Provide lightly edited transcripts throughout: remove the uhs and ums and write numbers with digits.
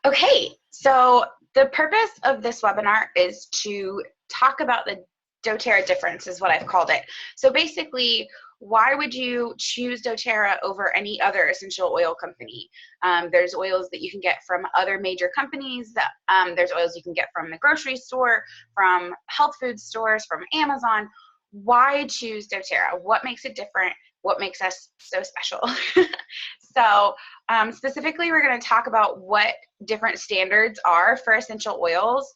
Okay, so the purpose of this webinar is to talk about the doTERRA difference, is what I've called it. So basically, why would you choose doTERRA over any other essential oil company? There's oils that you can get from other major companies. There's oils you can get from the grocery store, from health food stores, from Amazon. Why choose doTERRA? What makes it different? What makes us so special? So specifically, we're going to talk about what different standards are for essential oils,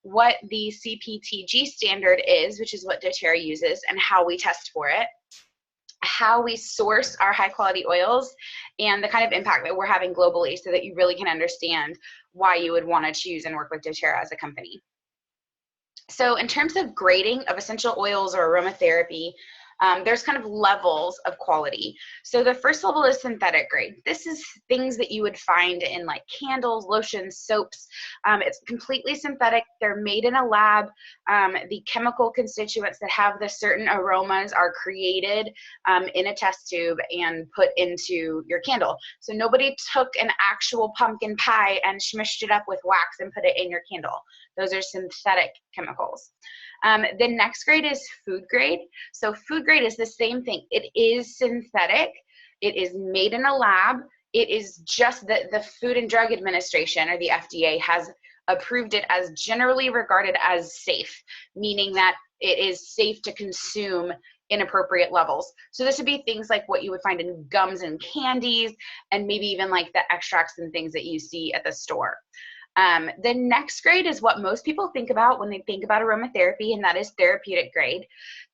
what the CPTG standard is, which is what doTERRA uses, and how we test for it, how we source our high quality oils, and the kind of impact that we're having globally so that you really can understand why you would want to choose and work with doTERRA as a company. So in terms of grading of essential oils or aromatherapy, there's kind of levels of quality. So the first level is synthetic grade. This is things that you would find in like candles, lotions, soaps. It's completely synthetic. They're made in a lab. The chemical constituents that have the certain aromas are created in a test tube and put into your candle. So nobody took an actual pumpkin pie and smushed it up with wax and put it in your candle. Those are synthetic chemicals. The next grade is food grade. So food grade is the same thing. It is synthetic. It is made in a lab. It is just that the Food and Drug Administration, or the FDA, has approved it as generally regarded as safe, meaning that it is safe to consume in appropriate levels. So this would be things like what you would find in gums and candies, and maybe even like the extracts and things that you see at the store. The next grade is what most people think about when they think about aromatherapy, and that is therapeutic grade.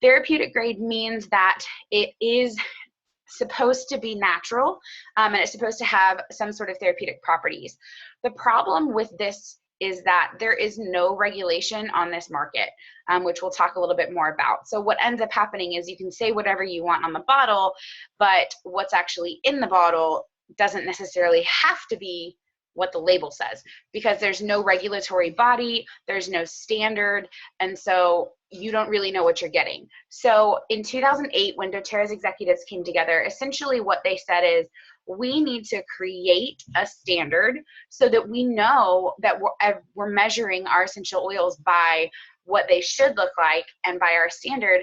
Therapeutic grade means that it is supposed to be natural, and it's supposed to have some sort of therapeutic properties. The problem with this is that there is no regulation on this market, which we'll talk a little bit more about. So what ends up happening is you can say whatever you want on the bottle, but what's actually in the bottle doesn't necessarily have to be what the label says, because there's no regulatory body, there's no standard, and so you don't really know what you're getting. So in 2008, when doTERRA's executives came together, essentially what they said is, we need to create a standard so that we know that we're measuring our essential oils by what they should look like and by our standard,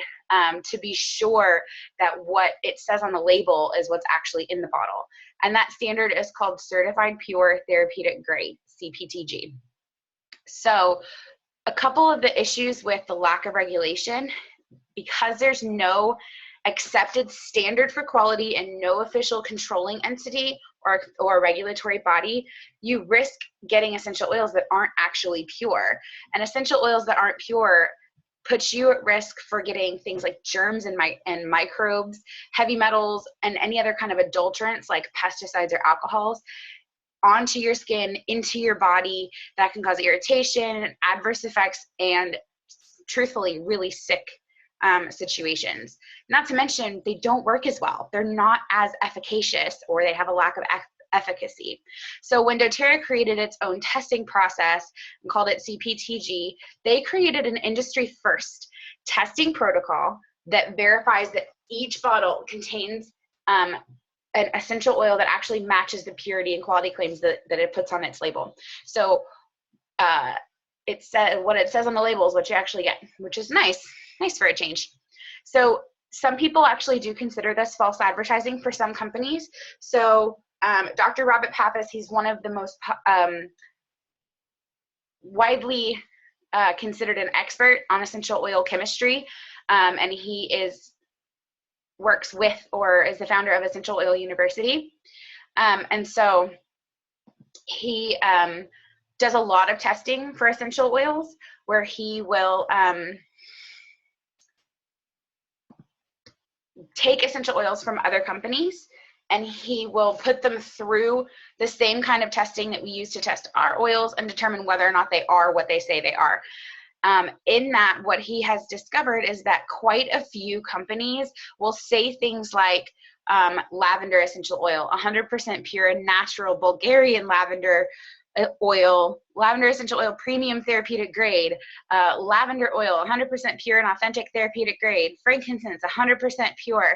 to be sure that what it says on the label is what's actually in the bottle. And that standard is called Certified Pure Therapeutic Grade, CPTG. So a couple of the issues with the lack of regulation, because there's no accepted standard for quality and no official controlling entity or regulatory body, you risk getting essential oils that aren't actually pure. And essential oils that aren't pure puts you at risk for getting things like germs and microbes, heavy metals, and any other kind of adulterants like pesticides or alcohols onto your skin, into your body. That can cause irritation, adverse effects, and truthfully, really sick situations. Not to mention, they don't work as well. They're not as efficacious, or they have a lack of efficacy. So when doTERRA created its own testing process and called it CPTG, they created an industry first testing protocol that verifies that each bottle contains an essential oil that actually matches the purity and quality claims that it puts on its label. So it says, what it says on the label is what you actually get, which is nice for a change. So some people actually do consider this false advertising for some companies. So Dr. Robert Pappas, he's one of the most widely considered an expert on essential oil chemistry, and he works with, or is the founder of Essential Oil University. And so he does a lot of testing for essential oils, where he will take essential oils from other companies, and he will put them through the same kind of testing that we use to test our oils and determine whether or not they are what they say they are. In that, what he has discovered is that quite a few companies will say things like lavender essential oil, 100% pure and natural Bulgarian lavender oil, lavender essential oil premium therapeutic grade, lavender oil 100% pure and authentic therapeutic grade, frankincense 100% pure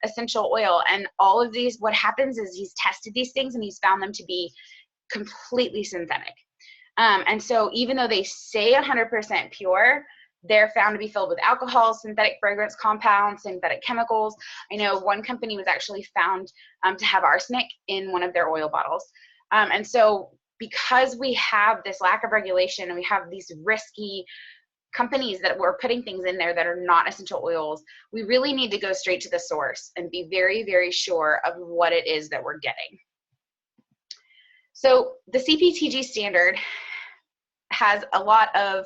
essential oil. And all of these, what happens is he's tested these things and he's found them to be completely synthetic. And so even though they say 100% pure, they're found to be filled with alcohol, synthetic fragrance compounds, synthetic chemicals. I know one company was actually found to have arsenic in one of their oil bottles. And so because we have this lack of regulation and we have these risky companies that were putting things in there that are not essential oils, we really need to go straight to the source and be very, very sure of what it is that we're getting. So the CPTG standard has a lot of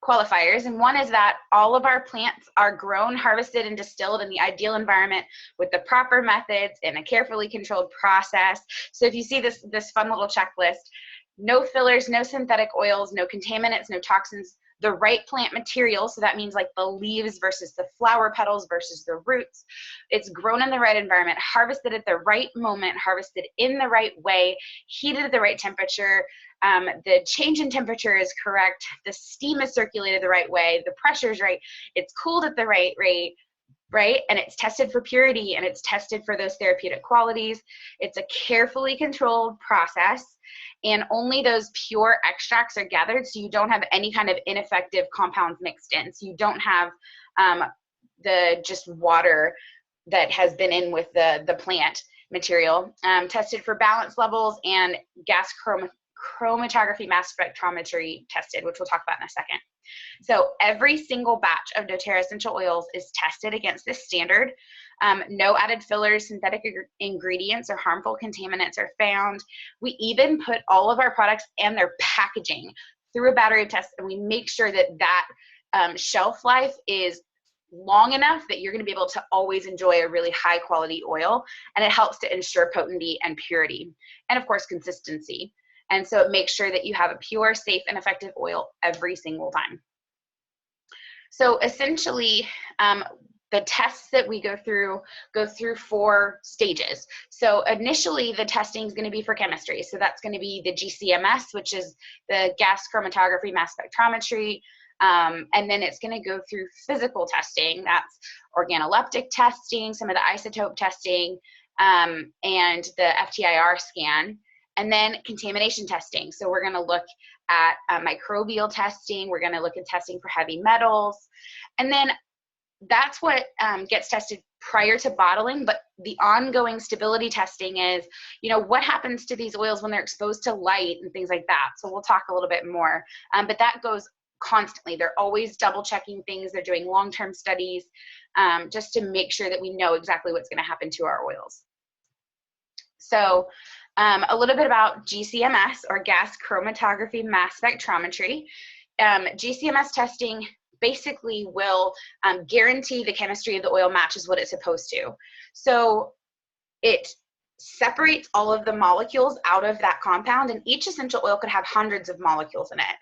qualifiers, and one is that all of our plants are grown, harvested, and distilled in the ideal environment with the proper methods in a carefully controlled process. So if you see this fun little checklist, no fillers, no synthetic oils, no contaminants, no toxins, the right plant material, so that means like the leaves versus the flower petals versus the roots. It's grown in the right environment, harvested at the right moment, harvested in the right way, heated at the right temperature, the change in temperature is correct, the steam is circulated the right way, the pressure is right, it's cooled at the right rate, right? And it's tested for purity and it's tested for those therapeutic qualities. It's a carefully controlled process, and only those pure extracts are gathered, so you don't have any kind of ineffective compounds mixed in. So you don't have the just water that has been in with the plant material. Tested for balance levels and gas chromatography mass spectrometry tested, which we'll talk about in a second. So every single batch of doTERRA essential oils is tested against this standard. No added fillers, synthetic ingredients, or harmful contaminants are found. We even put all of our products and their packaging through a battery of tests, and we make sure that that shelf life is long enough that you're going to be able to always enjoy a really high quality oil, and it helps to ensure potency and purity, and of course consistency. And so it makes sure that you have a pure, safe, and effective oil every single time. So essentially, the tests that we go through 4 stages. So initially, the testing is going to be for chemistry. So that's going to be the GCMS, which is the gas chromatography mass spectrometry. And then it's going to go through physical testing. That's organoleptic testing, some of the isotope testing, and the FTIR scan. And then contamination testing. So we're going to look at microbial testing. We're going to look at testing for heavy metals. And then that's what gets tested prior to bottling. But the ongoing stability testing is, you know, what happens to these oils when they're exposed to light and things like that. So we'll talk a little bit more. But that goes constantly. They're always double checking things. They're doing long-term studies just to make sure that we know exactly what's going to happen to our oils. So a little bit about GCMS, or gas chromatography mass spectrometry. GCMS testing basically will guarantee the chemistry of the oil matches what it's supposed to. So it separates all of the molecules out of that compound, and each essential oil could have hundreds of molecules in it.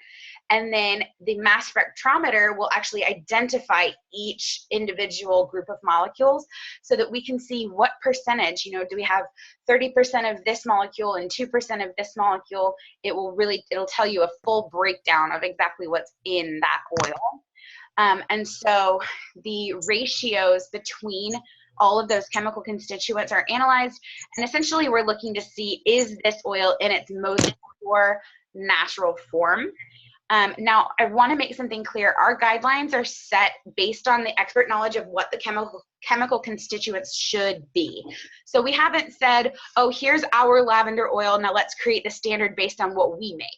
And then the mass spectrometer will actually identify each individual group of molecules so that we can see what percentage, you know, do we have 30% of this molecule and 2% of this molecule. It'll tell you a full breakdown of exactly what's in that oil. And so the ratios between all of those chemical constituents are analyzed, and essentially we're looking to see, is this oil in its most pure natural form? Now, I want to make something clear. Our guidelines are set based on the expert knowledge of what the chemical constituents should be. So we haven't said, oh, here's our lavender oil, now let's create the standard based on what we make.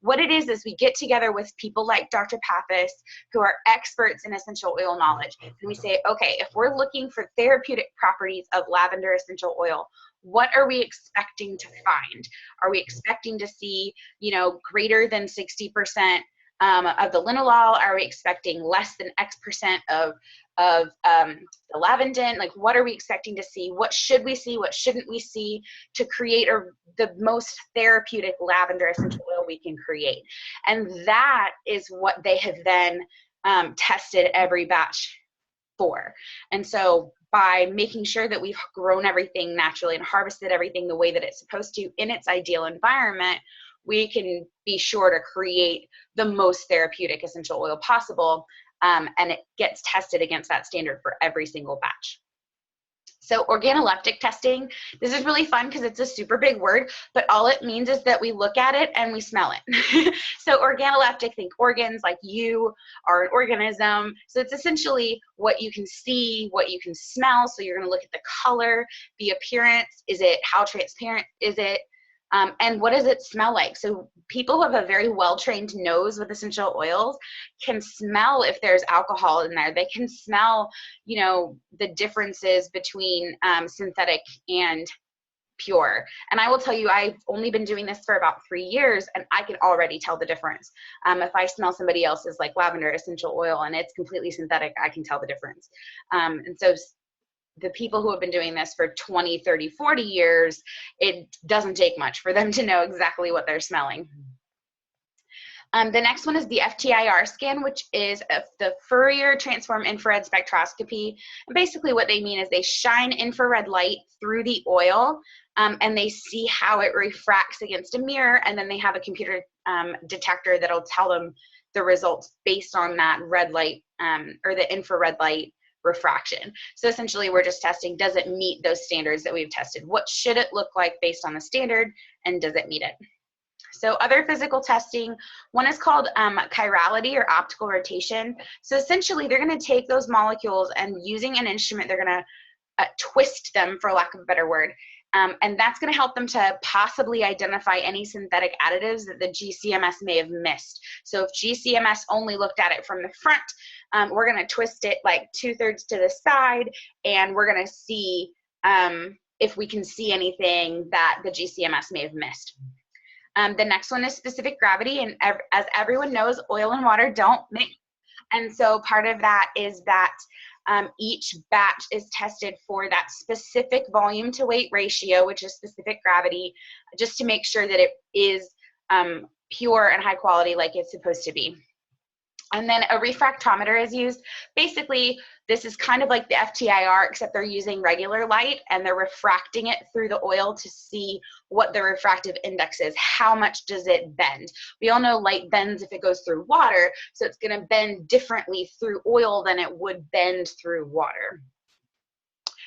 What it is we get together with people like Dr. Pappas, who are experts in essential oil knowledge, and we say, okay, if we're looking for therapeutic properties of lavender essential oil, what are we expecting to find? Are we expecting to see, you know, greater than 60% of the linalool? Are we expecting less than X percent of the lavandin? Like, what are we expecting to see? What should we see? What shouldn't we see to create the most therapeutic lavender essential oil we can create? And that is what they have then tested every batch for. And so by making sure that we've grown everything naturally and harvested everything the way that it's supposed to in its ideal environment, we can be sure to create the most therapeutic essential oil possible, and it gets tested against that standard for every single batch. So organoleptic testing, this is really fun because it's a super big word, but all it means is that we look at it and we smell it. So organoleptic, think organs, like you are an organism. So it's essentially what you can see, what you can smell. So you're going to look at the color, the appearance. Is it, how transparent is it? And what does it smell like? So people who have a very well-trained nose with essential oils can smell if there's alcohol in there. They can smell, you know, the differences between synthetic and pure. And I will tell you, I've only been doing this for about 3 years, and I can already tell the difference. If I smell somebody else's like lavender essential oil and it's completely synthetic, I can tell the difference. And so the people who have been doing this for 20, 30, 40 years, it doesn't take much for them to know exactly what they're smelling. The next one is the FTIR scan, which is the Fourier Transform Infrared Spectroscopy. And basically what they mean is they shine infrared light through the oil, and they see how it refracts against a mirror, and then they have a computer detector that'll tell them the results based on that red light or the infrared light refraction. So essentially we're just testing, does it meet those standards that we've tested? What should it look like based on the standard, and does it meet it? So other physical testing, one is called chirality or optical rotation. So essentially they're going to take those molecules and using an instrument, they're going to twist them, for lack of a better word. And that's going to help them to possibly identify any synthetic additives that the GCMS may have missed. So if GCMS only looked at it from the front, we're going to twist it like 2/3 to the side, and we're going to see if we can see anything that the GCMS may have missed. The next one is specific gravity, and as everyone knows, oil and water don't mix. And so part of that is that each batch is tested for that specific volume to weight ratio, which is specific gravity, just to make sure that it is pure and high quality like it's supposed to be. And then a refractometer is used. Basically, this is kind of like the FTIR, except they're using regular light and they're refracting it through the oil to see what the refractive index is. How much does it bend? We all know light bends if it goes through water, so it's going to bend differently through oil than it would bend through water.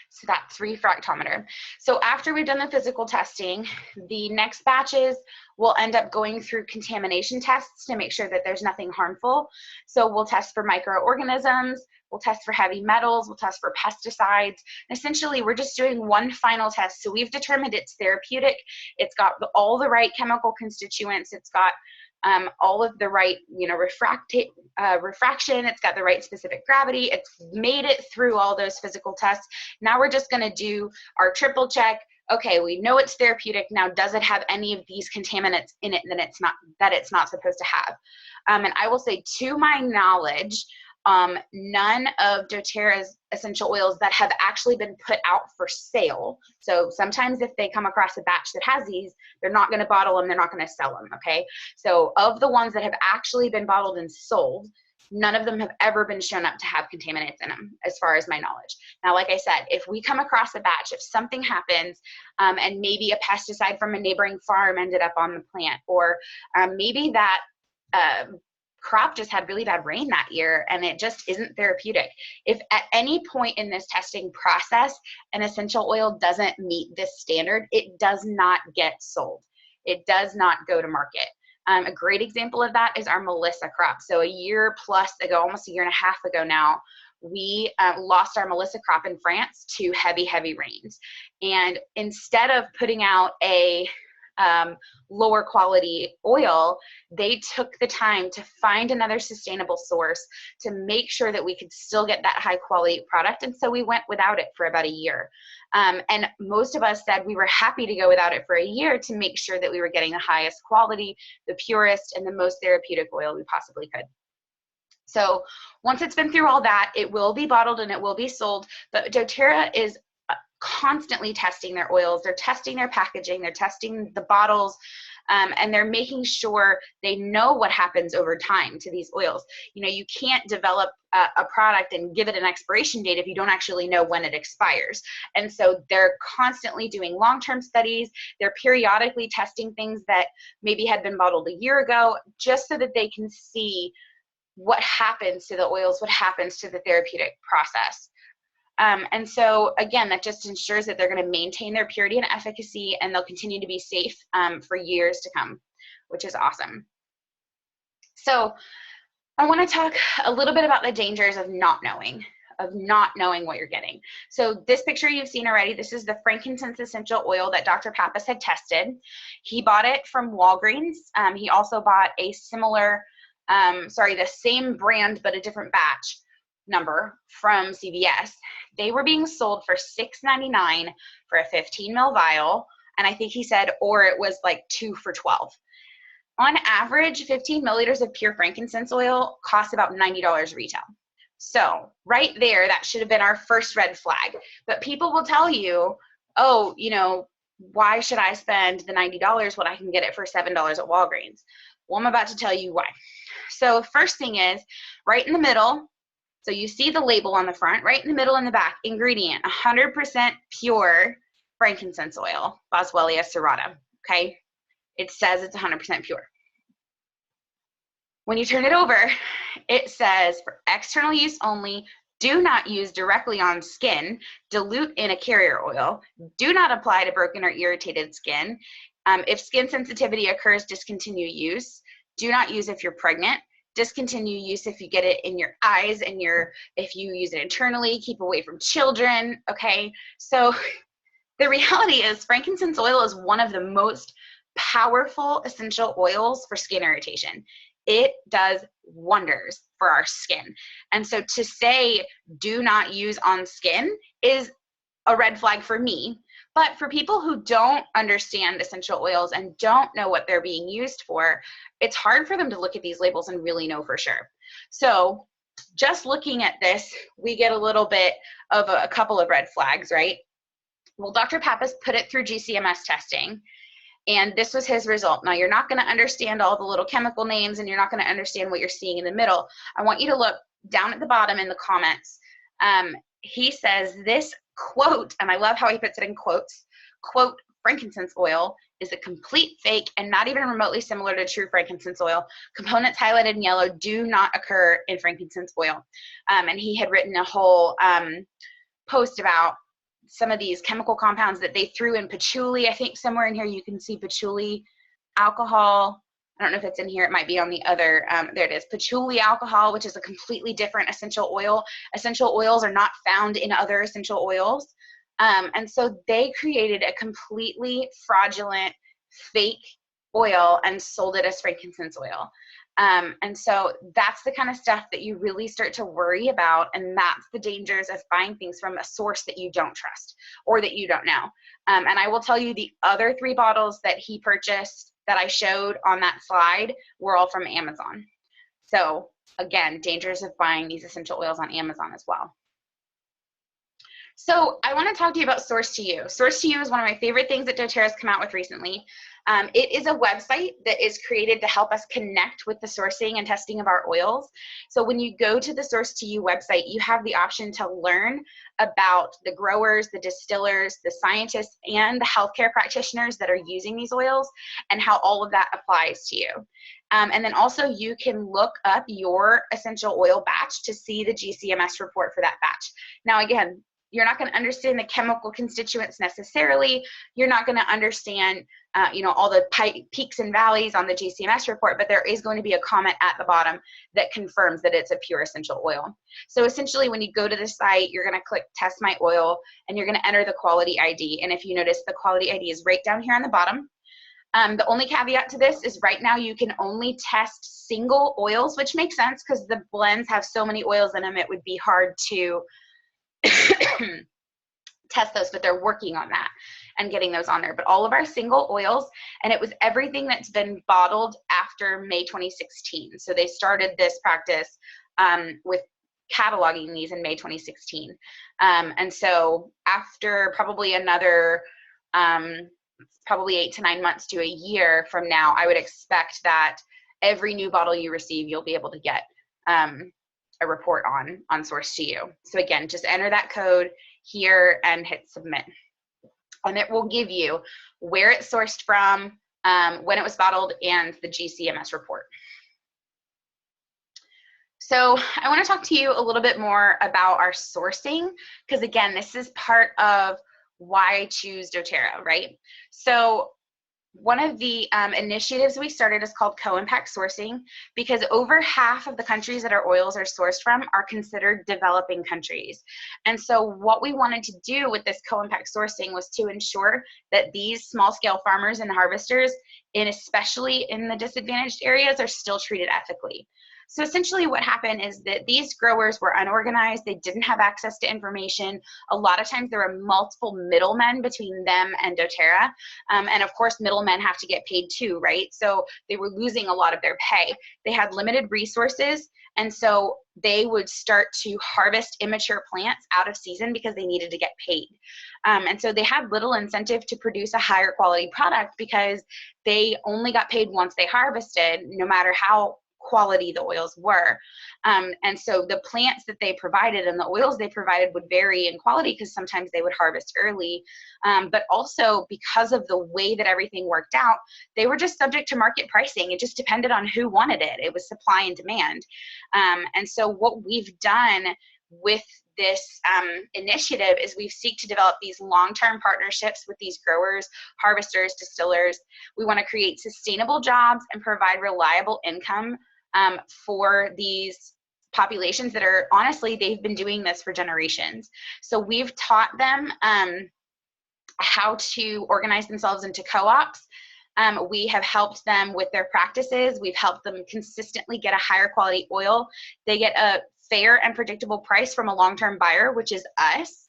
So that's refractometer. So after we've done the physical testing, the next batches will end up going through contamination tests to make sure that there's nothing harmful. So we'll test for microorganisms, we'll test for heavy metals, we'll test for pesticides. And essentially, we're just doing one final test. So we've determined it's therapeutic. It's got all the right chemical constituents. It's got all of the right, you know, refraction. It's got the right specific gravity. It's made it through all those physical tests. Now we're just going to do our triple check. Okay, we know it's therapeutic. Now, does it have any of these contaminants in it that it's not supposed to have? And I will say, to my knowledge, none of doTERRA's essential oils that have actually been put out for sale. So sometimes if they come across a batch that has these, they're not going to bottle them, they're not going to sell them, okay? So of the ones that have actually been bottled and sold, none of them have ever been shown up to have contaminants in them, as far as my knowledge. Now, like I said, if we come across a batch, if something happens, and maybe a pesticide from a neighboring farm ended up on the plant, or maybe that crop just had really bad rain that year and it just isn't therapeutic. If at any point in this testing process an essential oil doesn't meet this standard, it does not get sold. It does not go to market. A great example of that is our Melissa crop. So a year plus ago, almost a year and a half ago now, we lost our Melissa crop in France to heavy, heavy rains. And instead of putting out a lower quality oil, they took the time to find another sustainable source to make sure that we could still get that high quality product. And so we went without it for about a year. And most of us said we were happy to go without it for a year to make sure that we were getting the highest quality, the purest, and the most therapeutic oil we possibly could. So once it's been through all that, it will be bottled and it will be sold. But doTERRA is constantly testing their oils. They're testing their packaging. They're testing the bottles. And they're making sure they know what happens over time to these oils. You know, you can't develop a product and give it an expiration date if you don't actually know when it expires. And so they're constantly doing long-term studies. They're periodically testing things that maybe had been bottled a year ago, just so that they can see what happens to the oils, what happens to the therapeutic process. And so again, that just ensures that they're going to maintain their purity and efficacy, and they'll continue to be safe for years to come, which is awesome. So I want to talk a little bit about the dangers of not knowing what you're getting. So this picture you've seen already, this is the frankincense essential oil that Dr. Pappas had tested. He bought it from Walgreens. He also bought a similar, the same brand but a different batch number from CVS. They were being sold for $6.99 for a 15 ml vial, and I think he said, or it was like 2 for $12. On average, 15 milliliters of pure frankincense oil costs about $90 retail. So right there, that should have been our first red flag. But people will tell you, oh, you know, why should I spend the $90 when I can get it for $7 at Walgreens? Well, I'm about to tell you why. So first thing is, right in the middle, so you see the label on the front, right in the middle and the back, ingredient, 100% pure frankincense oil, Boswellia serrata, okay? It says it's 100% pure. When you turn it over, it says for external use only, do not use directly on skin, dilute in a carrier oil, do not apply to broken or irritated skin. If skin sensitivity occurs, discontinue use. Do not use if you're pregnant. Discontinue use if you get it in your eyes and if you use it internally. Keep away from children, okay? So the reality is frankincense oil is one of the most powerful essential oils for skin irritation. It does wonders for our skin. And so to say do not use on skin is a red flag for me. But for people who don't understand essential oils and don't know what they're being used for, it's hard for them to look at these labels and really know for sure. So just looking at this, we get a little bit of a couple of red flags, right? Well, Dr. Pappas put it through GCMS testing, and this was his result. Now, you're not going to understand all the little chemical names, and you're not going to understand what you're seeing in the middle. I want you to look down at the bottom in the comments. He says this quote, and I love how he puts it in quotes, quote, frankincense oil is a complete fake and not even remotely similar to true frankincense oil. Components highlighted in yellow do not occur in frankincense oil. And he had written a whole post about some of these chemical compounds that they threw in patchouli. I think somewhere in here you can see patchouli alcohol. I don't know if it's in here. It might be on the other. There it is. Patchouli alcohol, which is a completely different essential oil. Essential oils are not found in other essential oils. And so they created a completely fraudulent, fake oil and sold it as frankincense oil. And so that's the kind of stuff that you really start to worry about, and that's the dangers of buying things from a source that you don't trust or that you don't know. And I will tell you the other 3 bottles that he purchased that I showed on that slide were all from Amazon. So again, dangers of buying these essential oils on Amazon as well. So I want to talk to you about Source to You. Source to You is one of my favorite things that doTERRA has come out with recently. It is a website that is created to help us connect with the sourcing and testing of our oils. So when you go to the Source to You website, you have the option to learn about the growers, the distillers, the scientists, and the healthcare practitioners that are using these oils and how all of that applies to you. And then also you can look up your essential oil batch to see the GCMS report for that batch. Now again, you're not going to understand the chemical constituents necessarily. You're not going to understand, all the peaks and valleys on the GCMS report, but there is going to be a comment at the bottom that confirms that it's a pure essential oil. So essentially, when you go to the site, you're going to click Test My Oil, and you're going to enter the quality ID. And if you notice, the quality ID is right down here on the bottom. The only caveat to this is right now you can only test single oils, which makes sense because the blends have so many oils in them, it would be hard to test those, but they're working on that and getting those on there. But all of our single oils, and it was everything that's been bottled after May 2016. So they started this practice with cataloging these in May 2016. And so after probably another probably 8 to 9 months to a year from now, I would expect that every new bottle you receive, you'll be able to get a report on Source to You. So again, just enter that code here and hit submit. And it will give you where it's sourced from, when it was bottled, and the GCMS report. So I want to talk to you a little bit more about our sourcing, because again, this is part of why I choose doTERRA, right? So one of the initiatives we started is called co-impact sourcing, because over half of the countries that our oils are sourced from are considered developing countries. And so what we wanted to do with this co-impact sourcing was to ensure that these small-scale farmers and harvesters, and especially in the disadvantaged areas, are still treated ethically. So essentially what happened is that these growers were unorganized, they didn't have access to information. A lot of times there were multiple middlemen between them and doTERRA. And of course, middlemen have to get paid too, right? So they were losing a lot of their pay. They had limited resources, and so they would start to harvest immature plants out of season because they needed to get paid. And so they had little incentive to produce a higher quality product because they only got paid once they harvested, no matter how quality the oils were. And so the plants that they provided and the oils they provided would vary in quality because sometimes they would harvest early. But also because of the way that everything worked out, they were just subject to market pricing. It just depended on who wanted it. It was supply and demand. And so what we've done with this initiative is we seek to develop these long-term partnerships with these growers, harvesters, distillers. We want to create sustainable jobs and provide reliable income for these populations that are, honestly, they've been doing this for generations. So we've taught them how to organize themselves into co-ops. We have helped them with their practices. We've helped them consistently get a higher quality oil. They get a fair and predictable price from a long-term buyer, which is us.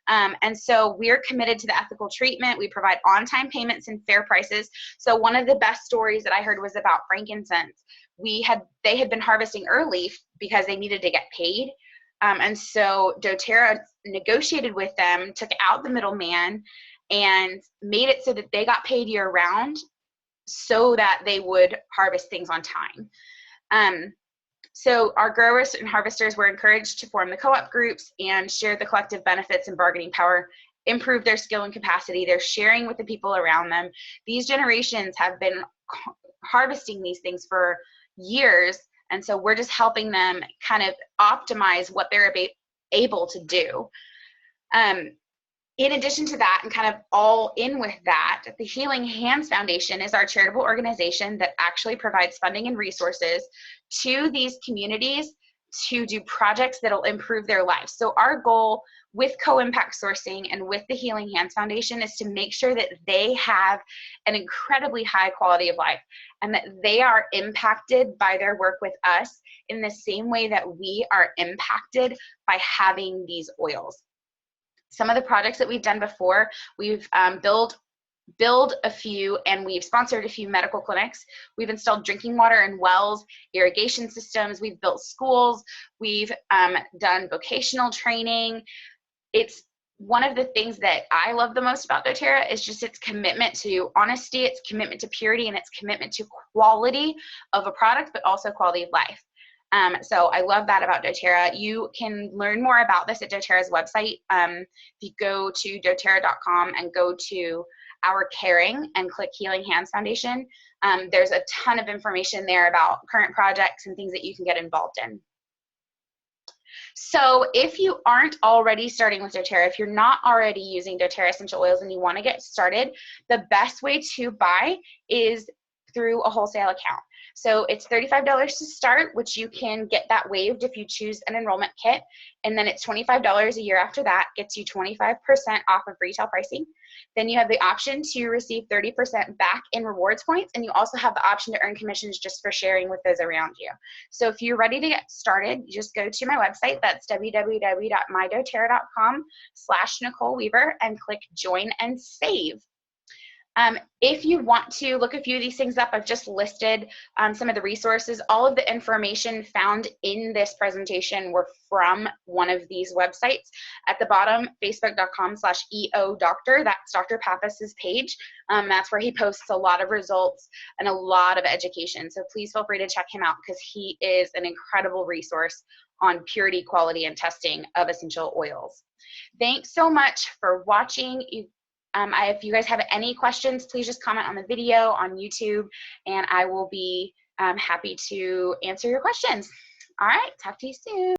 And so we're committed to the ethical treatment. We provide on-time payments and fair prices. So one of the best stories that I heard was about frankincense. They had been harvesting early because they needed to get paid. And so doTERRA negotiated with them, took out the middleman, and made it so that they got paid year round so that they would harvest things on time. So our growers and harvesters were encouraged to form the co-op groups and share the collective benefits and bargaining power, improve their skill and capacity. They're sharing with the people around them. These generations have been harvesting these things for years, and so we're just helping them kind of optimize what they're able to do. In addition to that, and kind of all in with that, the Healing Hands Foundation is our charitable organization that actually provides funding and resources to these communities to do projects that'll improve their lives. So our goal with co-impact sourcing and with the Healing Hands Foundation is to make sure that they have an incredibly high quality of life and that they are impacted by their work with us in the same way that we are impacted by having these oils. Some of the projects that we've done before, we've build a few, and we've sponsored a few medical clinics. We've installed drinking water in wells, irrigation systems. We've built schools. We've done vocational training. It's one of the things that I love the most about doTERRA is just its commitment to honesty, its commitment to purity, and its commitment to quality of a product, but also quality of life. So I love that about doTERRA. You can learn more about this at doTERRA's website. If you go to doTERRA.com and go to Our Caring and click Healing Hands Foundation, there's a ton of information there about current projects and things that you can get involved in. So if you aren't already starting with doTERRA, if you're not already using doTERRA essential oils and you want to get started, the best way to buy is through a wholesale account. So it's $35 to start, which you can get that waived if you choose an enrollment kit. And then it's $25 a year after that, gets you 25% off of retail pricing. Then you have the option to receive 30% back in rewards points. And you also have the option to earn commissions just for sharing with those around you. So if you're ready to get started, you just go to my website. That's www.mydoterra.com/Nicole Weaver and click join and save. If you want to look a few of these things up, I've just listed some of the resources. All of the information found in this presentation were from one of these websites. At the bottom, facebook.com/EODoctor, that's Dr. Pappas's page. That's where he posts a lot of results and a lot of education. So please feel free to check him out because he is an incredible resource on purity, quality, and testing of essential oils. Thanks so much for watching. If you guys have any questions, please just comment on the video on YouTube, and I will be happy to answer your questions. All right, talk to you soon.